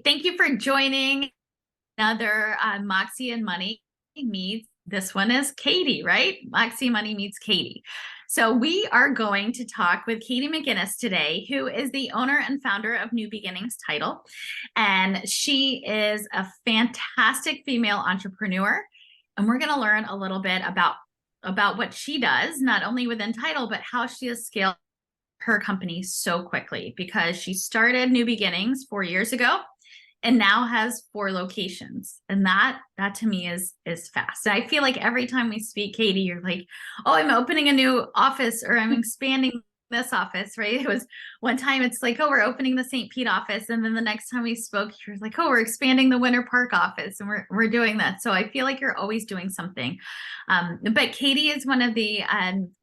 Thank you for joining another Moxie and Money meets. This one is Katie, right? Moxie and Money meets Katie. So we are going to talk with Katie McGinnis today, who is the owner and founder of New Beginnings Title. And she is a fantastic female entrepreneur. And we're going to learn a little bit about what she does, not only within title, but how she has scaled her company so quickly, because she started New Beginnings 4 years ago and now has 4 locations. And that to me is fast. And I feel like every time we speak, Katie, you're like, oh, I'm opening a new office, or I'm expanding this office, right? It was one time it's like, oh, we're opening the St. Pete office. And then the next time we spoke, you're like, oh, we're expanding the Winter Park office, and we're doing that. So I feel like you're always doing something. But Katie is one of the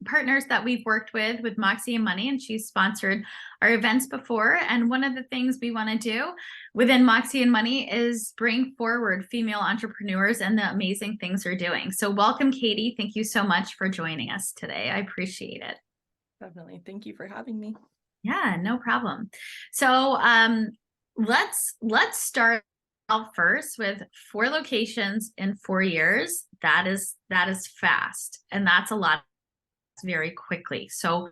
partners that we've worked with Moxie and Money, and she's sponsored our events before. And one of the things we want to do within Moxie and Money is bring forward female entrepreneurs and the amazing things they're doing. So welcome, Katie. Thank you so much for joining us today. I appreciate it. Definitely. Thank you for having me. Yeah, no problem. So let's start out first with 4 locations in 4 years. That is fast, and that's a lot very quickly. So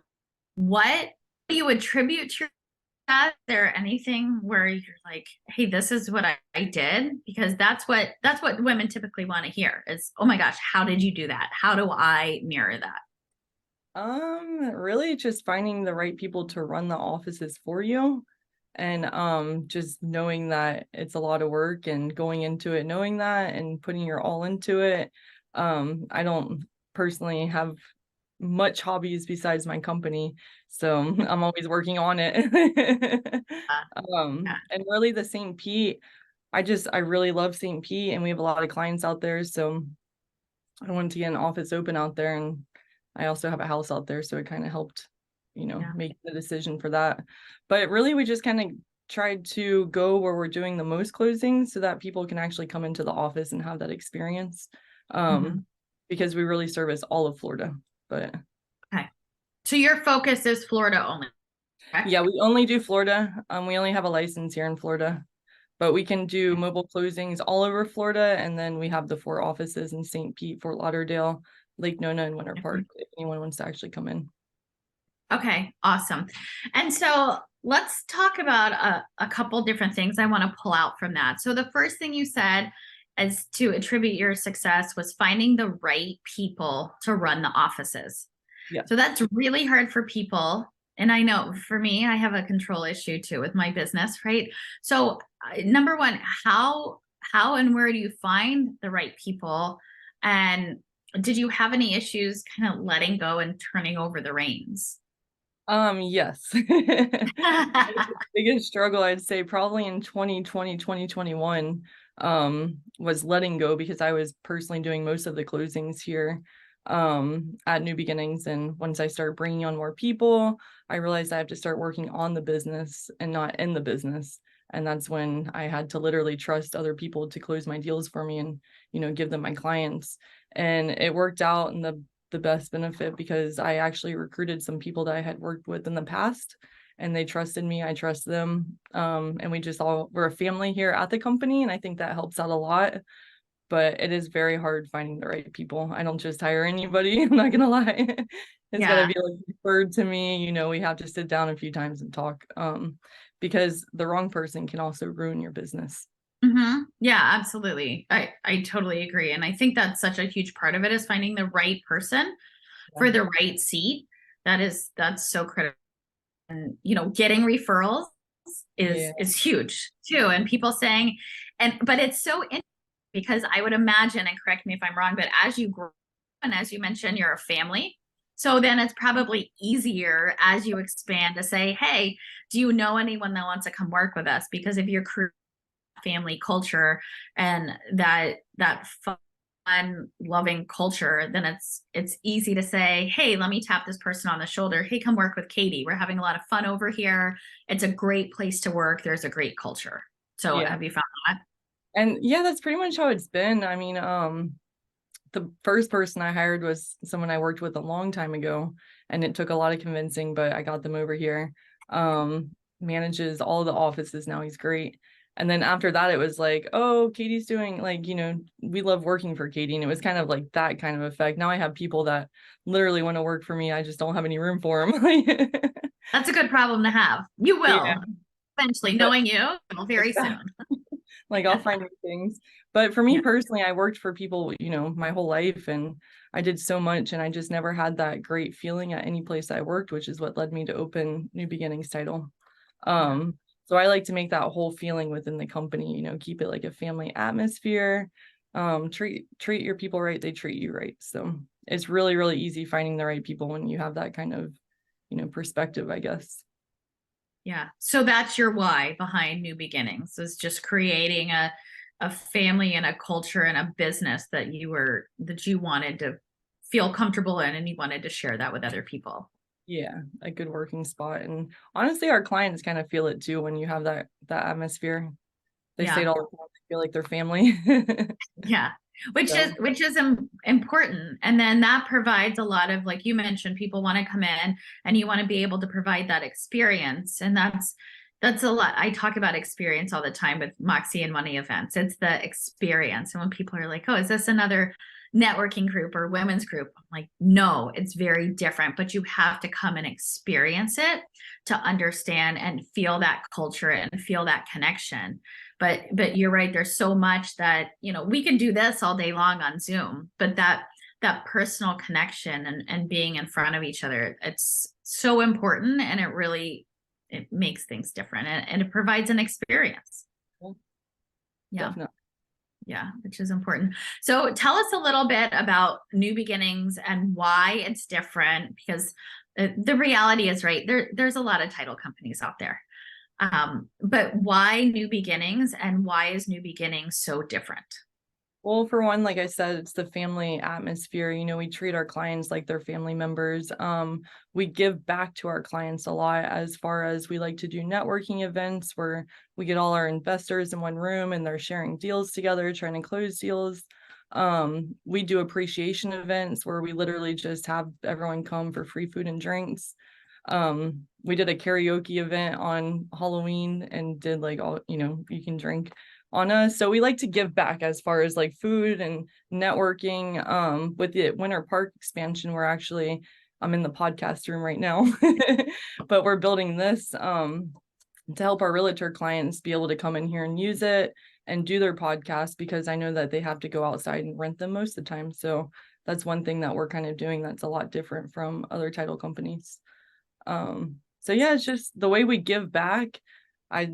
what do you attribute to that? Is there anything where you're like, hey, this is what I did? Because that's what women typically want to hear is, oh my gosh, how did you do that? How do I mirror that? Really just finding the right people to run the offices for you, and just knowing that it's a lot of work and going into it knowing that and putting your all into it. I don't personally have much hobbies besides my company, so I'm always working on it. Yeah. And really the St. Pete, I really love St. Pete, and we have a lot of clients out there, so I wanted to get an office open out there, and I also have a house out there, so it kind of helped, Yeah. make the decision for that. But really, we just kind of tried to go where we're doing the most closings so that people can actually come into the office and have that experience. Mhm. Because we really service all of Florida. But Okay. So your focus is Florida only, correct? yeah, we only do Florida. We only have a license here in Florida, but we can do mobile closings all over Florida. And then we have the 4 offices in St. Pete, Fort Lauderdale, Lake Nona, and Winter Park, if anyone wants to actually come in. Okay, awesome. And so let's talk about a couple different things I want to pull out from that. So the first thing you said as to attribute your success was finding the right people to run the offices. Yeah. So that's really hard for people. And I know for me, I have a control issue too with my business, right? So number one, how and where do you find the right people? And did you have any issues kind of letting go and turning over the reins? Yes. The biggest struggle I'd say probably in 2020, 2021, was letting go, because I was personally doing most of the closings here at New Beginnings. And once I started bringing on more people, I realized I have to start working on the business and not in the business. And that's when I had to literally trust other people to close my deals for me and, give them my clients. And it worked out in the best benefit, because I actually recruited some people that I had worked with in the past, and they trusted me, I trust them. And we're a family here at the company, and I think that helps out a lot. But it is very hard finding the right people. I don't just hire anybody. I'm not gonna lie. It's gotta Yeah. be like referred to me. We have to sit down a few times and talk. Because the wrong person can also ruin your business. Yeah, absolutely. I totally agree. And I think that's such a huge part of it is finding the right person for the right seat. That's so critical. And getting referrals Yeah. is huge too. And people saying, but it's so interesting because I would imagine, and correct me if I'm wrong, but as you grow and as you mentioned, you're a family. So then it's probably easier as you expand to say, hey, do you know anyone that wants to come work with us? Because if you're family culture and that fun loving culture, then it's easy to say, hey, let me tap this person on the shoulder. Hey, come work with Katie, we're having a lot of fun over here, it's a great place to work, there's a great culture. So Yeah. have you found that? And yeah, that's pretty much how it's been. I mean, the first person I hired was someone I worked with a long time ago, and it took a lot of convincing, but I got them over here. Manages all the offices now. He's great. And then after that, it was like, oh, Katie's doing like, we love working for Katie. And it was kind of like that kind of effect. Now I have people that literally want to work for me. I just don't have any room for them. That's a good problem to have. You Yeah. will eventually, But knowing you, very soon. like I'll find new things. But for me Yeah. personally, I worked for people, my whole life, and I did so much, and I just never had that great feeling at any place I worked, which is what led me to open New Beginnings title. Yeah. So I like to make that whole feeling within the company, keep it like a family atmosphere. Treat your people right, they treat you right. So it's really, really easy finding the right people when you have that kind of, perspective, I guess. Yeah. So that's your why behind New Beginnings, is just creating a family and a culture and a business that you wanted to feel comfortable in, and you wanted to share that with other people. Yeah, a good working spot. And honestly, our clients kind of feel it too when you have that atmosphere. They say it Yeah. all the time, they feel like they're family. Yeah. So Which is important. And then that provides a lot of, like you mentioned, people want to come in and you want to be able to provide that experience. And that's a lot. I talk about experience all the time with Moxie and Money events. It's the experience. And when people are like, oh, is this another networking group or women's group? I'm like, no, it's very different, but you have to come and experience it to understand and feel that culture and feel that connection. But you're right, there's so much that, we can do this all day long on Zoom, but that personal connection and being in front of each other, it's so important, and it makes things different, and it provides an experience. Yeah. definitely. Yeah, which is important. So tell us a little bit about New Beginnings and why it's different, because the reality is, right, there's a lot of title companies out there. But why New Beginnings, and why is New Beginnings so different? Well, for one, like I said, it's the family atmosphere. We treat our clients like they're family members. We give back to our clients a lot, as far as we like to do networking events where we get all our investors in one room and they're sharing deals together, trying to close deals. We do appreciation events where we literally just have everyone come for free food and drinks. We did a karaoke event on Halloween and did like all, you can drink on us. So we like to give back as far as like food and networking. With the Winter Park expansion, I'm in the podcast room right now, but we're building this to help our realtor clients be able to come in here and use it and do their podcast, because I know that they have to go outside and rent them most of the time. So that's one thing that we're kind of doing that's a lot different from other title companies. So yeah, it's just the way we give back. I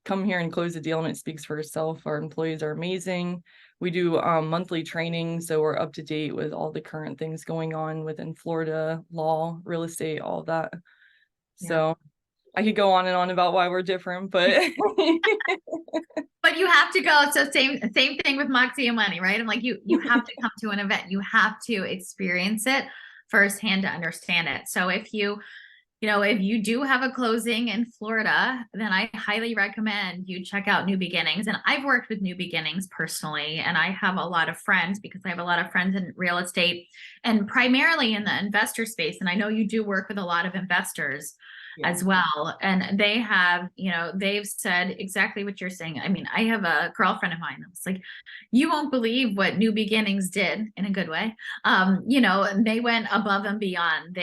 come here and close the deal and it speaks for itself. Our employees are amazing. We do monthly training, so we're up to date with all the current things going on within Florida law, real estate, all that. Yeah. So I could go on and on about why we're different, but But you have to go. So same thing with Moxie and Money, right? I'm like, you have to come to an event. You have to experience it firsthand to understand it. So if you do have a closing in Florida, then I highly recommend you check out New Beginnings. And I've worked with New Beginnings personally, and I have a lot of friends, because I have a lot of friends in real estate and primarily in the investor space. And I know you do work with a lot of investors as well. And they have, they've said exactly what you're saying. I mean, I have a girlfriend of mine that's like, you won't believe what New Beginnings did, in a good way. They went above and beyond.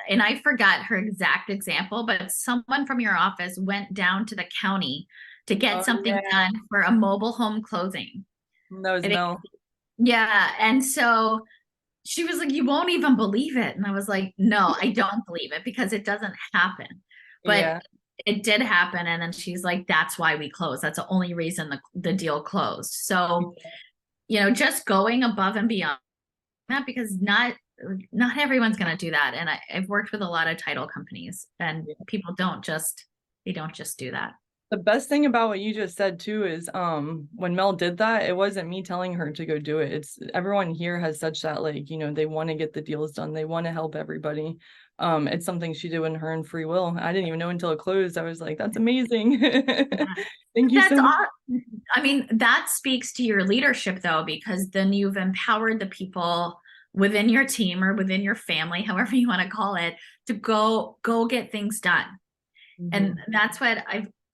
And I forgot her exact example, but someone from your office went down to the county to get something done for a mobile home closing. That was Mel. Yeah. And so she was like, you won't even believe it. And I was like, no, I don't believe it, because it doesn't happen. But it did happen. And then she's like, that's why we closed. That's the only reason the deal closed. So, just going above and beyond that, because not everyone's going to do that. And I've worked with a lot of title companies, and people don't just do that. The best thing about what you just said too is when Mel did that, it wasn't me telling her to go do it. It's everyone here has such that, like, they want to get the deals done. They want to help everybody. It's something she did in her own free will. I didn't even know until it closed. I was like, that's amazing. Thank you so much. I mean, that speaks to your leadership though, because then you've empowered the people within your team or within your family, however you want to call it, to go get things done. And that's what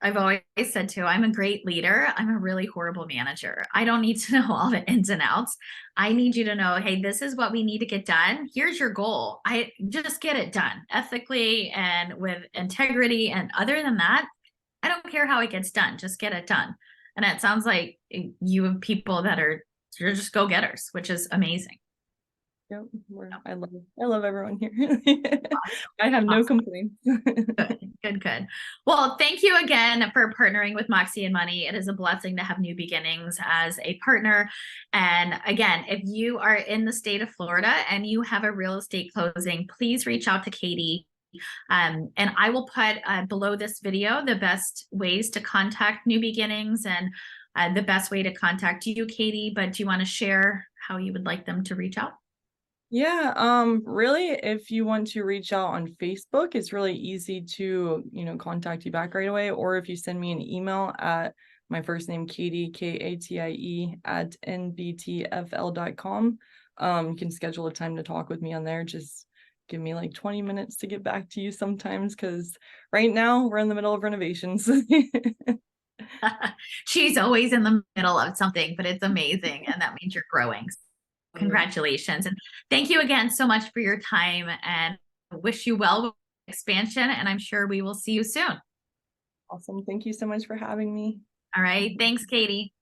I've always said too, I'm a great leader. I'm a really horrible manager. I don't need to know all the ins and outs. I need you to know, hey, this is what we need to get done. Here's your goal. I just get it done ethically and with integrity. And other than that, I don't care how it gets done. Just get it done. And it sounds like you have people that you're just go-getters, which is amazing. Yep, I love everyone here. I have no complaints. Good. Well, thank you again for partnering with Moxie and Money. It is a blessing to have New Beginnings as a partner. And again, if you are in the state of Florida and you have a real estate closing, please reach out to Katie. And I will put below this video the best ways to contact New Beginnings and the best way to contact you, Katie. But do you want to share how you would like them to reach out? Yeah, really, if you want to reach out on Facebook, it's really easy to, contact you back right away. Or if you send me an email at my first name, Katie, Katie, at nbtfl.com. You can schedule a time to talk with me on there. Just give me like 20 minutes to get back to you sometimes, because right now we're in the middle of renovations. She's always in the middle of something, but it's amazing. And that means you're growing. Congratulations. And thank you again so much for your time, and wish you well with expansion. And I'm sure we will see you soon. Awesome. Thank you so much for having me. All right. Thanks, Katie.